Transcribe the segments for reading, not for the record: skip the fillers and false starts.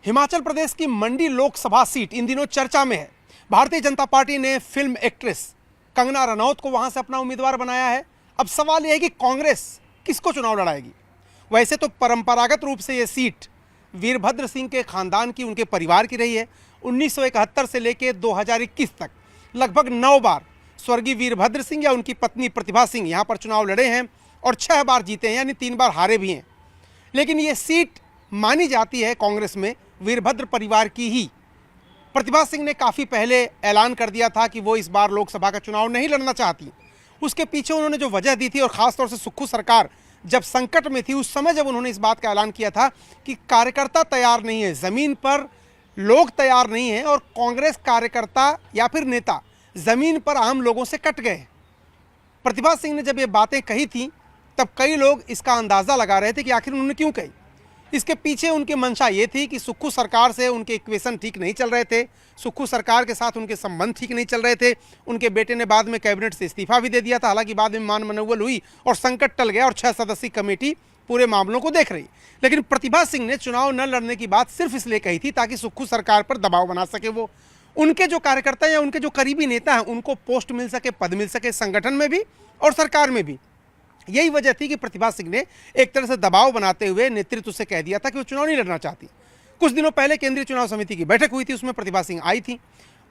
हिमाचल प्रदेश की मंडी लोकसभा सीट इन दिनों चर्चा में है। भारतीय जनता पार्टी ने फिल्म एक्ट्रेस कंगना रनौत को वहां से अपना उम्मीदवार बनाया है। अब सवाल यह है कि कांग्रेस किसको चुनाव लड़ाएगी। वैसे तो परंपरागत रूप से यह सीट वीरभद्र सिंह के खानदान की, उनके परिवार की रही है। 1971 से लेकर 2021 तक लगभग 9 बार स्वर्गीय वीरभद्र सिंह या उनकी पत्नी प्रतिभा सिंह यहां पर चुनाव लड़े हैं और 6 बार जीते हैं, यानी 3 बार हारे भी हैं। लेकिन ये सीट मानी जाती है कांग्रेस में वीरभद्र परिवार की ही। प्रतिभा सिंह ने काफ़ी पहले ऐलान कर दिया था कि वो इस बार लोकसभा का चुनाव नहीं लड़ना चाहती। उसके पीछे उन्होंने जो वजह दी थी, और ख़ासतौर से सुक्खू सरकार जब संकट में थी उस समय जब उन्होंने इस बात का ऐलान किया था कि कार्यकर्ता तैयार नहीं है, ज़मीन पर लोग तैयार नहीं हैं और कांग्रेस कार्यकर्ता या फिर नेता ज़मीन पर आम लोगों से कट गए। प्रतिभा सिंह ने जब ये बातें कही थी तब कई लोग इसका अंदाज़ा लगा रहे थे कि आखिर उन्होंने क्यों कही। इसके पीछे उनकी मंशा ये थी कि सुक्खू सरकार से उनके इक्वेशन ठीक नहीं चल रहे थे, सुक्खू सरकार के साथ उनके संबंध ठीक नहीं चल रहे थे। उनके बेटे ने बाद में कैबिनेट से इस्तीफा भी दे दिया था, हालांकि बाद में मान मनौवल हुई और संकट टल गया और 6 सदस्यीय कमेटी पूरे मामलों को देख रही। लेकिन प्रतिभा सिंह ने चुनाव न लड़ने की बात सिर्फ इसलिए कही थी ताकि सुक्खू सरकार पर दबाव बना सके। वो उनके जो कार्यकर्ता या उनके जो करीबी नेता हैं उनको पोस्ट मिल सके, पद मिल सके, संगठन में भी और सरकार में भी। यही वजह थी कि प्रतिभा सिंह ने एक तरह से दबाव बनाते हुए नेतृत्व से कह दिया था कि वो चुनाव नहीं लड़ना चाहती। कुछ दिनों पहले केंद्रीय चुनाव समिति की बैठक हुई थी, उसमें प्रतिभा सिंह आई थी।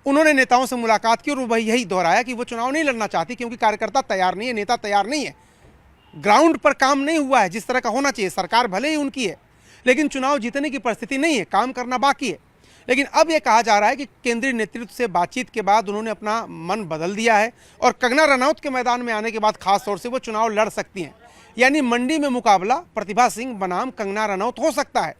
उन्होंने नेताओं से मुलाकात की और वह यही दोहराया कि वो चुनाव नहीं लड़ना चाहती क्योंकि कार्यकर्ता तैयार नहीं है, नेता तैयार नहीं है, ग्राउंड पर काम नहीं हुआ है जिस तरह का होना चाहिए। सरकार भले ही उनकी है लेकिन चुनाव जीतने की परिस्थिति नहीं है, काम करना बाकी है। लेकिन अब यह कहा जा रहा है कि केंद्रीय नेतृत्व से बातचीत के बाद उन्होंने अपना मन बदल दिया है और कंगना रनौत के मैदान में आने के बाद खास तौर से वो चुनाव लड़ सकती हैं। यानी मंडी में मुकाबला प्रतिभा सिंह बनाम कंगना रनौत हो सकता है।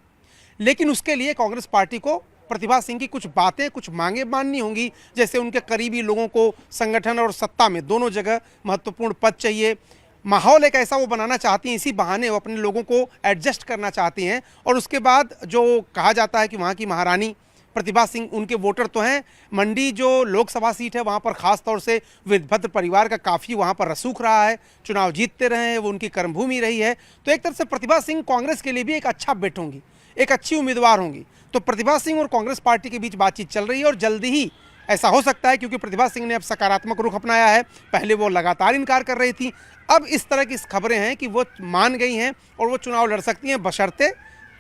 लेकिन उसके लिए कांग्रेस पार्टी को प्रतिभा सिंह की कुछ बातें, कुछ मांगे माननी होंगी, जैसे उनके करीबी लोगों को संगठन और सत्ता में दोनों जगह महत्वपूर्ण पद चाहिए। माहौल एक ऐसा वो बनाना चाहती हैं, इसी बहाने वो अपने लोगों को एडजस्ट करना चाहती हैं। और उसके बाद जो कहा जाता है कि वहाँ की महारानी प्रतिभा सिंह, उनके वोटर तो हैं। मंडी जो लोकसभा सीट है वहाँ पर खास तौर से वीरभद्र परिवार का काफ़ी वहाँ पर रसूख रहा है, चुनाव जीतते रहे हैं, वो उनकी कर्मभूमि रही है। तो एक तरह से प्रतिभा सिंह कांग्रेस के लिए भी एक अच्छा बेट होंगी, एक अच्छी उम्मीदवार होंगी। तो प्रतिभा सिंह और कांग्रेस पार्टी के बीच बातचीत चल रही है और जल्दी ही ऐसा हो सकता है, क्योंकि प्रतिभा सिंह ने अब सकारात्मक रुख अपनाया है। पहले वो लगातार इनकार कर रही थी, अब इस तरह की खबरें हैं कि वो मान गई हैं और वो चुनाव लड़ सकती हैं, बशर्ते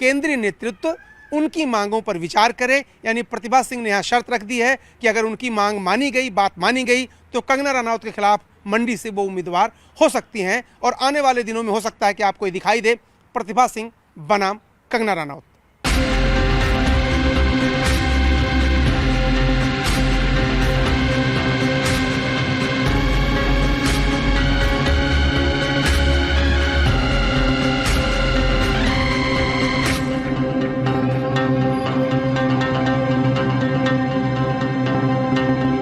केंद्रीय नेतृत्व उनकी मांगों पर विचार करे। यानी प्रतिभा सिंह ने यहाँ शर्त रख दी है कि अगर उनकी मांग मानी गई, बात मानी गई, तो कंगना रनौत के खिलाफ मंडी से वो उम्मीदवार हो सकती हैं। और आने वाले दिनों में हो सकता है कि आपको ये दिखाई दे प्रतिभा सिंह बनाम कंगना रनौत।